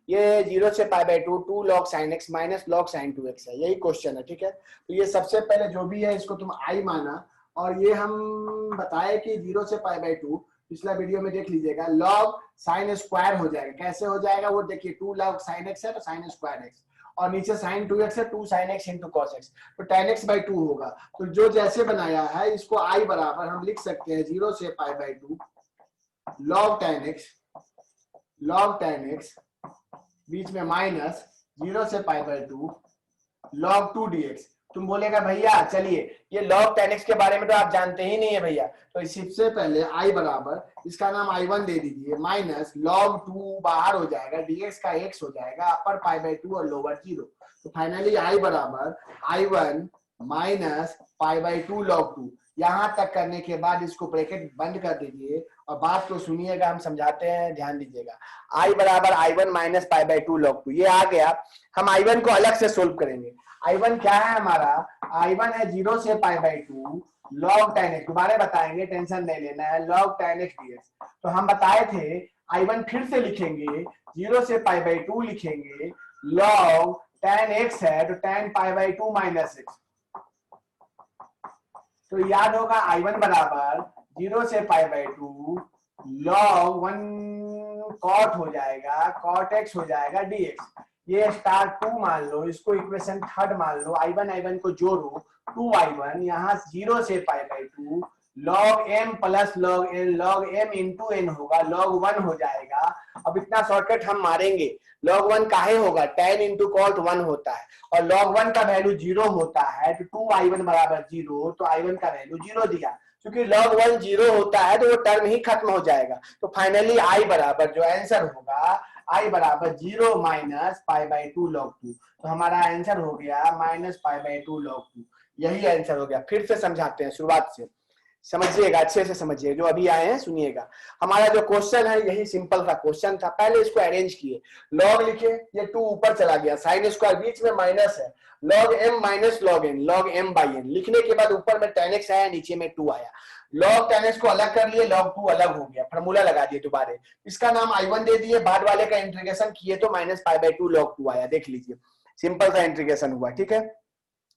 ये 0 से pi by 2 log sin x minus log sin 2x है, यही क्वेश्चन है। ठीक है, तो ये सबसे पहले जो भी है इसको तुम आई माना, और ये हम बताए कि 0 से पाई बाई 2, पिछला वीडियो में देख लीजिएगा, log sin स्क्वायर हो जाएगा। कैसे हो जाएगा वो देखिए, 2 log sin x है तो sin स्क्वायर x, और नीचे sin 2x है 2 sin x into cos x, तो tan x बाई 2 होगा। तो जो जैसे बनाया है इसको आई बराबर हम लिख सकते हैं 0 से pi by 2 log tan x बीच में माइनस 0 से पाई बाई 2 log 2 dx। तुम बोलेगा भैया चलिए ये log tan x के बारे में तो आप जानते ही नहीं है भैया, तो सबसे पहले i बराबर, इसका नाम i1 दे दीजिए, माइनस log 2 बाहर हो जाएगा, dx का x हो जाएगा, अपर पाई बाई 2 और लोअर 0। तो फाइनली i बराबर i1 minus pi by 2 log 2। यहां तक करने के बाद इसको ब्रैकेट बंद कर दीजिए और बात को सुनिएगा, हम समझाते हैं, ध्यान दीजिएगा। i बराबर i1 minus pi by 2 log 2, ये आ गया। हम i1 को अलग से सोल्व करेंगे। i1 क्या है हमारा, i1 है 0 से pi by 2 log tan x, दोबारा बताएंगे, टेंशन नहीं लेना है, log tan x dx। तो हम बताए थे i1 फिर से लिखेंगे 0 से पाई बाई 2 लिखेंगे, log tan x है तो tan pi by 2 minus x। तो याद होगा i1 बराबर 0 से पाई बाई 2 log 1 cot हो जाएगा, cot x हो जाएगा dx। ये स्टार 2 मान लो, इसको इक्वेशन थर्ड मान लो, i1 को जोड़ो, 2i1 यहाँ 0 से pi by 2 log m plus log m into n होगा, log 1 हो जाएगा। अब इतना शॉर्टकट हम मारेंगे, log 1 काहे होगा, tan इंटू cot 1 होता है, और log 1 का वैल्यू 0 होता है, तो 2i1 बराबर 0, तो i1 का वैल्यू 0 दिया। क्योंकि log 1 0 होता है तो वो टर्म ही खत्म हो जाएगा। तो फाइनली i बराबर जो आंसर होगा, i बराबर 0 माइनस पाई बाई 2 log 2। तो हमारा आंसर हो गया माइनस पाई बाई 2 log 2, यही आंसर हो गया। फिर से समझाते हैं, शुरुआत से समझिएगा, अच्छे से समझिए, जो अभी आए हैं सुनिएगा। हमारा जो क्वेश्चन है यही सिंपल सा क्वेश्चन था। पहले इसको अरेंज किए, log लिखे, ये 2 ऊपर चला गया, sin स्क्वायर बीच में माइनस है, log m minus log m by n लिखने के बाद ऊपर में tan x आया, नीचे में 2 आया, log tan x को अलग कर लिए, log 2 अलग हो गया, फार्मूला लगा दिए दोबारा, इसका नाम i1 दे दिए, बाद वाले का इंटीग्रेशन किए तो माइनस पाई बाई 2 log 2 आया। देख लीजिए सिंपल सा इंटीग्रेशन हुआ। ठीक है,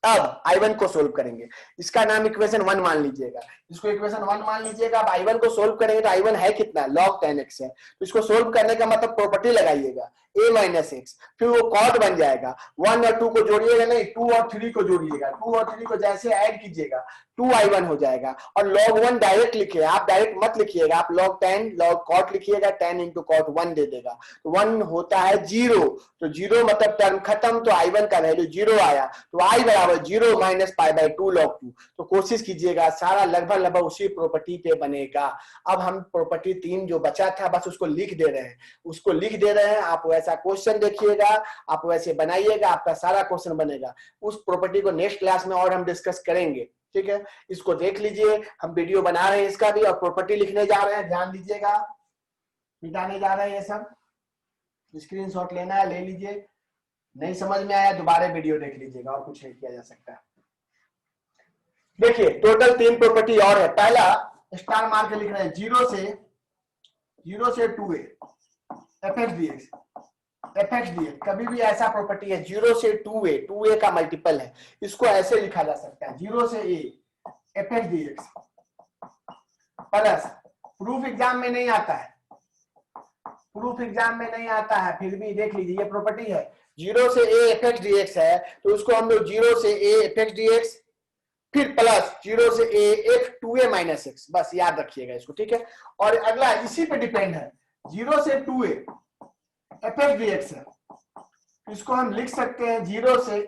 अब i1 को सोल्व करेंगे, इसका नाम इक्वेशन 1 मान लीजिएगा, इसको इक्वेशन 1 मान लीजिएगा। अब i1 को सोल्व करेंगे तो i1 है कितना, log tan x है, तो इसको सोल्व करने का मतलब प्रॉपर्टी लगाइएगा a माइनस x, फिर वो कॉट बन जाएगा। 1 और 2 को जोड़िएगा नहीं, 2 और 3 को जोड़िएगा, 2 और 3 को जैसे ऐड कीजिएगा 2i1 हो जाएगा। और log 1 डायरेक्ट लिखिए, आप डायरेक्ट मत लिखिएगा, आप log tan log cot लिखिएगा, tan इंटू cot 1 दे देगा, तो 1 होता है 0, तो 0 मतलब टर्म खत्म, तो i1 का वैल्यू 0 आया, तो i बराबर 0 माइनस पाई बाई 2 log 2। तो कोशिश कीजिएगा, सारा लगभग उसी प्रॉपर्टी पे बनेगा। अब हम प्रॉपर्टी 3 जो बचा था बस उसको लिख दे रहे हैं, उसको लिख दे रहे हैं। आप वैसा क्वेश्चन देखिएगा, आप वैसे बनाइएगा, आपका सारा क्वेश्चन बनेगा। उस प्रॉपर्टी को नेक्स्ट क्लास में और हम डिस्कस करेंगे। ठीक है, इसको देख लीजिए, हम वीडियो बना रहे हैं इसका भी, और प्रॉपर्टी लिखने जा रहे हैं, ध्यान दीजिएगा, मिटाने जा रहे हैं ये सब, स्क्रीनशॉट लेना है ले लीजिए, नहीं समझ में आया दोबारा वीडियो देख लीजिएगा, और कुछ नहीं किया जा सकता। देखिए टोटल 3 प्रॉपर्टी और है। पहला स्टार मार के लिख रहे हैं, 0 से 2a fx dx, कभी भी ऐसा प्रॉपर्टी है 0 से 2a का मल्टीपल है, इसको ऐसे लिखा जा सकता है 0 से a fx dx plus, proof exam में नहीं आता है, प्रूफ एग्जाम में नहीं आता है, फिर भी देख लीजिए ये प्रॉपर्टी है, 0 से a fx dx है, तो उसको हम लोग 0 से a fx dx फिर प्लस 0 से a f 2a minus x, बस याद रखिएगा इसको। ठीक है, और अगला इसी पे डिपेंड है, 0 से 2a fx dx है, इसको हम लिख सकते हैं 0 से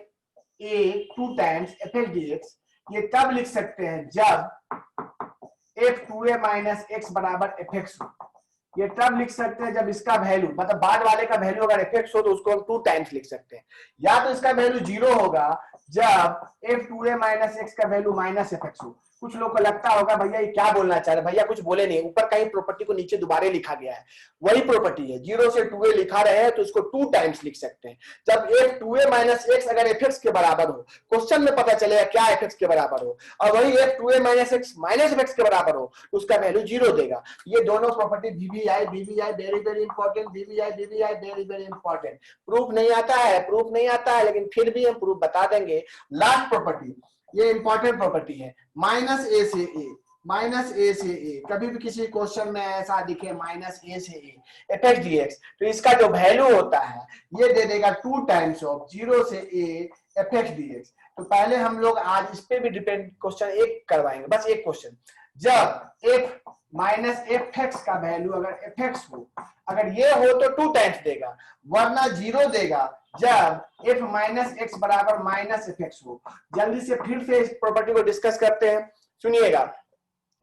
a 2 टाइम्स fx dx, ये तब लिख सकते हैं जब f 2a माइनस x बराबर fx हो, ये तब लिख सकते हैं जब इसका वैल्यू, मतलब बाद वाले का वैल्यू अगर fx हो तो उसको हम 2 टाइम्स लिख सकते हैं, या तो इसका वैल्यू 0 होगा जब f 2a माइनस x का वैल्यू माइनस fx हो, कुछ लोग को लगता होगा भैया ये क्या बोलना चाह रहे, भैया कुछ बोले नहीं, ऊपर का ही प्रॉपर्टी को नीचे दोबारा लिखा गया है, वही प्रॉपर्टी है। 0 से 2a लिखा रहे हैं तो इसको 2 टाइम्स लिख सकते हैं। जब f 2a माइनस x अगर fx के बराबर हो, क्वेश्चन में पता चलेगा क्या fx के बराबर हो, और वही f 2a minus x minus fx के बराबर हो तो उसका वैल्यू 0 देगा। ये दोनों property BBI very very important, BBI very very important. Proof नहीं आता है लेकिन फिर भी हम प्रूफ बता देंगे। लास्ट प्रॉपर्टी, ये इंपॉर्टेंट प्रॉपर्टी है, माइनस ए से ए। कभी भी किसी क्वेश्चन में ऐसा दिखे माइनस ए से A F x d x, तो इसका जो वैल्यू होता है ये दे देगा 2 टाइम्स ऑफ 0 से A F x d x. तो पहले हम लोग आज इस पे भी डिपेंड क्वेश्चन एक करवाएंगे, बस एक क्वेश्चन। जब एफ माइनस एफ एक्स का वैल्यू अगर एफ एक्स हो, अगर ये हो तो 2 टाइम्स देगा, वरना 0 देगा जब एफ माइनस एक्स बराबर माइनस एफ एक्स हो। जल्दी से फिर से इस प्रॉपर्टी को डिस्कस करते हैं, सुनिएगा।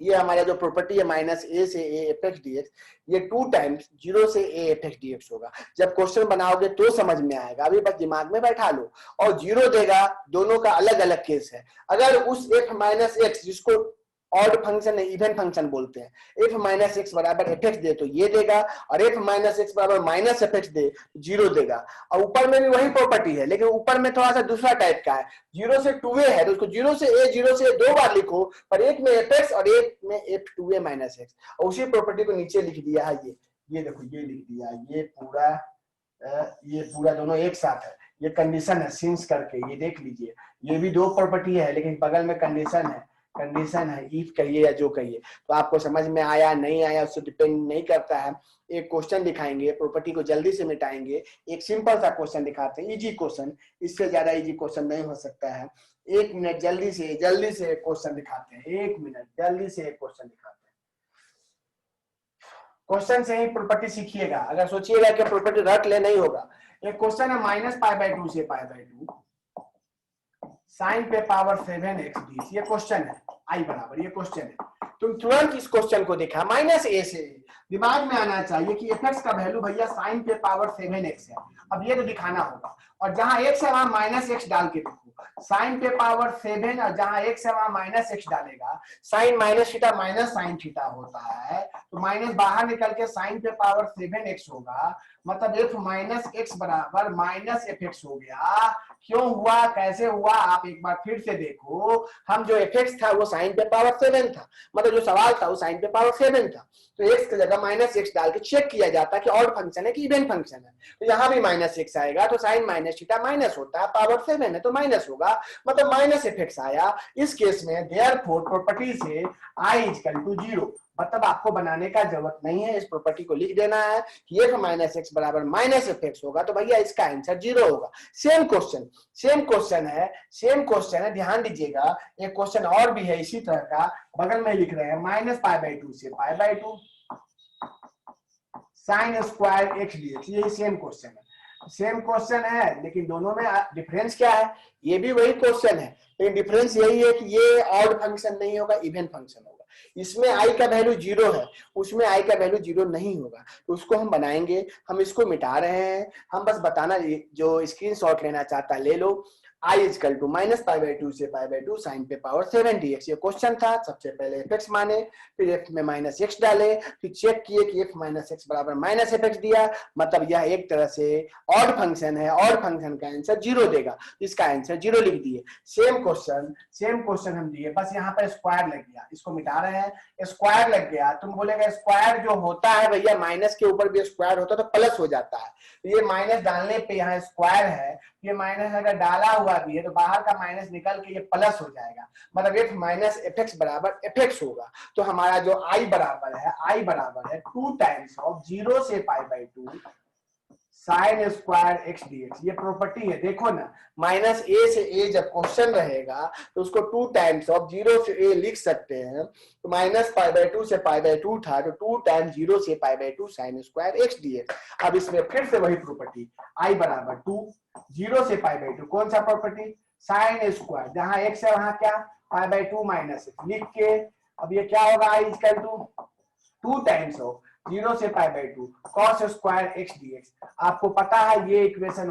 ये हमारा जो प्रॉपर्टी है माइनस ए से A F x d x, ये 2 टाइम्स 0 से A F x d x होगा। जब क्वेश्चन बनाओगे तो समझ में आएगा, अभी बस दिमाग में बैठा लो। और 0 देगा, दोनों का अलग अलग केस है। अगर उस एफ माइनस एक्स जिसको ऑड फंक्शन है, इवन फंक्शन बोलते हैं, एफ माइनस एक्स बराबर एफ एक्स दे तो ये देगा, और एफ माइनस एक्स बराबर माइनस एफ एक्स दे 0 देगा। और ऊपर में भी वही प्रॉपर्टी है, लेकिन ऊपर में थोड़ा सा दूसरा टाइप का है। 0 से 2a है तो उसको 0 से a 2 बार लिखो, पर एक में एफ एक्स और एक में एफ 2a माइनस एक्स, और उसी प्रॉपर्टी को नीचे लिख दिया है। ये देखो, ये लिख दिया, ये पूरा दोनों एक साथ है। ये कंडीशन है सिंस करके, ये देख लीजिए। ये भी 2 प्रॉपर्टी है लेकिन बगल में कंडीशन है इफ कहिए या जो कहिए। तो आपको समझ में आया नहीं आया उससे डिपेंड नहीं करता है। एक क्वेश्चन दिखाएंगे, प्रॉपर्टी को जल्दी से मिटाएंगे। एक सिंपल सा क्वेश्चन दिखाते हैं, इजी क्वेश्चन, इससे ज्यादा इजी क्वेश्चन नहीं हो सकता है। 1 मिनट जल्दी से क्वेश्चन दिखाते हैं, 1 मिनट जल्दी से एक क्वेश्चन दिखाते हैं। क्वेश्चन से ही प्रॉपर्टी सीखिएगा, अगर सोचिएगा कि प्रॉपर्टी रट ले, नहीं होगा। एक क्वेश्चन है माइनस π/2 से π/2 साइन पे पावर 7x डी, ये क्वेश्चन है, आई बराबर, ये क्वेश्चन है। तुम तुरंत इस क्वेश्चन को देखा माइनस ए से, दिमाग में आना चाहिए कि एफ एक्स का वैल्यू भैया साइन पे पावर 7x है। अब ये तो दिखाना होगा, और जहां x है वहां माइनस एक्स डाल के देखो, साइन पे पावर 7 और जहां x है वहां माइनस एक्स डालेगा, sine minus theta minus sine theta होता है, तो माइनस बाहर निकल के साइन पे पावर 7x होगा, मतलब एफ माइनस एक्स बराबर माइनस एफ एक्स हो गया। क्यों हुआ, कैसे हुआ, आप एक बार फिर से देखो। हम जो एफ एक्स था वो साइन पे पावर 7 था, मतलब जो सवाल था वो साइन पे पावर 7 था, तो एक्स की जगह माइनस एक्स डाल के चेक किया जाता है कि ऑड फंक्शन है कि इवन फंक्शन है। तो यहाँ भी माइनस एक्स आएगा, तो साइन माइनस थीटा माइनस होता है, पावर 7 है तो माइनस होगा, मतलब माइनस एफ एक्स आया। इस केस में देयरफॉर प्रॉपर्टी से आई इक्वल टू 0, मतलब आपको बनाने का जरूरत नहीं है, इस प्रॉपर्टी को लिख देना है कि एफ माइनस एक्स बराबर माइनस एफ एक्स होगा, तो भैया इसका आंसर 0 होगा। सेम क्वेश्चन है, ध्यान दीजिएगा। एक क्वेश्चन और भी है इसी तरह का, बगल में लिख रहे हैं माइनस π/2 से π/2 sine square x d x, ये सेम क्वेश्चन है, लेकिन दोनों में डिफरेंस क्या है, ये भी वही क्वेश्चन है, लेकिन डिफरेंस यही है कि ये ऑड फंक्शन नहीं होगा, इवन फंक्शन होगा। इसमें आई का वैल्यू 0 है, उसमें आई का वैल्यू 0 नहीं होगा, तो उसको हम बनाएंगे। हम इसको मिटा रहे हैं, हम बस बताना, जो स्क्रीनशॉट लेना चाहता है ले लो। i इक्वल टू माइनस π/2 से π/2 साइन पे पावर 7 dx, ये क्वेश्चन था। सबसे पहले एफ एक्स माने, फिर एफ में माइनस एक्स डाले, फिर चेक किए कि एफ माइनस एक्स बराबर माइनस एफ एक्स दिया, मतलब यह एक तरह से ऑड फंक्शन है, ऑड फंक्शन का आंसर 0 देगा, इसका आंसर 0 लिख दिए। सेम क्वेश्चन हम दिए, बस यहाँ पर स्क्वायर लग गया, इसको मिटा रहे हैं, स्क्वायर लग गया। तुम बोलेगा स्क्वायर जो होता है भैया, माइनस के ऊपर भी स्क्वायर होता है तो प्लस हो जाता है, ये माइनस डालने पे यहाँ स्क्वायर है, ये माइनस अगर डाला हुआ भी है तो बाहर का माइनस निकल के ये प्लस हो जाएगा, मतलब एफ माइनस एफ एक्स बराबर एफ एक्स होगा। तो हमारा जो आई बराबर है 2 टाइम्स ऑफ 0 से π/2 sine square x d x, ये प्रॉपर्टी है। देखो ना, माइनस ए से ए जब क्वेश्चन रहेगा तो उसको 2 टाइम्स ऑफ 0 से ए लिख सकते हैं, तो माइनस π/2 से π/2 था, तो 2 टाइम्स 0 से π/2 sine square x d x. अब इसमें फिर से वही प्रॉपर्टी, आई बराबर 2 0 से π/2, कौन सा प्रॉपर्टी, साइन स्क्वायर, जहां एक्स है वहां क्या, π/2 माइनस एक्स लिख के, अब ये क्या होगा, I equal to 2 times of 0 से π/2 cos square x d x. आपको पता है ये इक्वेशन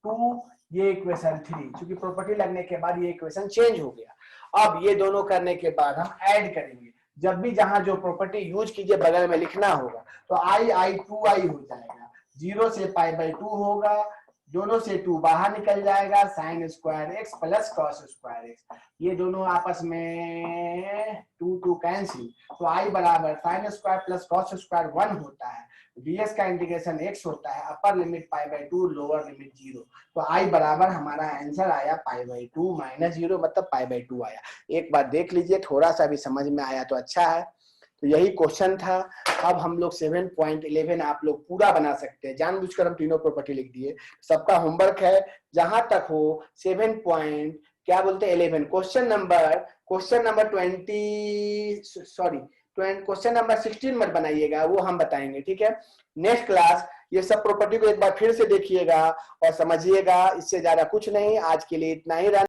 2, ये इक्वेशन 3, क्योंकि प्रॉपर्टी लगने के बाद ये इक्वेशन चेंज हो गया। अब ये दोनों करने के बाद हम ऐड करेंगे, जब भी जहां जो प्रॉपर्टी यूज कीजिए बगल में लिखना होगा, तो आई 2i हो जाएगा, 0 से π/2 होगा, दोनों से 2 बाहर निकल जाएगा, sign square x plus cos square x, ये दोनों आपस में 2 कैंसिल, तो आई बराबर sine square plus cos square 1 होता है, डीएस का इंटीग्रेशन एक्स होता है, अपर लिमिट π/2 लोअर लिमिट 0, तो आई बराबर हमारा आंसर आया π/2 - 0, मतलब π/2 आया। एक बार देख लीजिए, थोड़ा सा भी समझ में आया तो अच्छा है। तो यही क्वेश्चन था। अब हम लोग 7.11 आप लोग पूरा बना सकते हैं, जानबूझकर हम तीनों प्रॉपर्टी लिख दिए। सबका होमवर्क है, जहां तक हो 7 पॉइंट क्या बोलते हैं 11 क्वेश्चन नंबर 16 मत बनाइएगा, वो हम बताएंगे, ठीक है। नेक्स्ट क्लास ये सब प्रॉपर्टी को एक बार फिर से देखिएगा और समझिएगा, इससे ज्यादा कुछ नहीं। आज के लिए इतना ही रहना।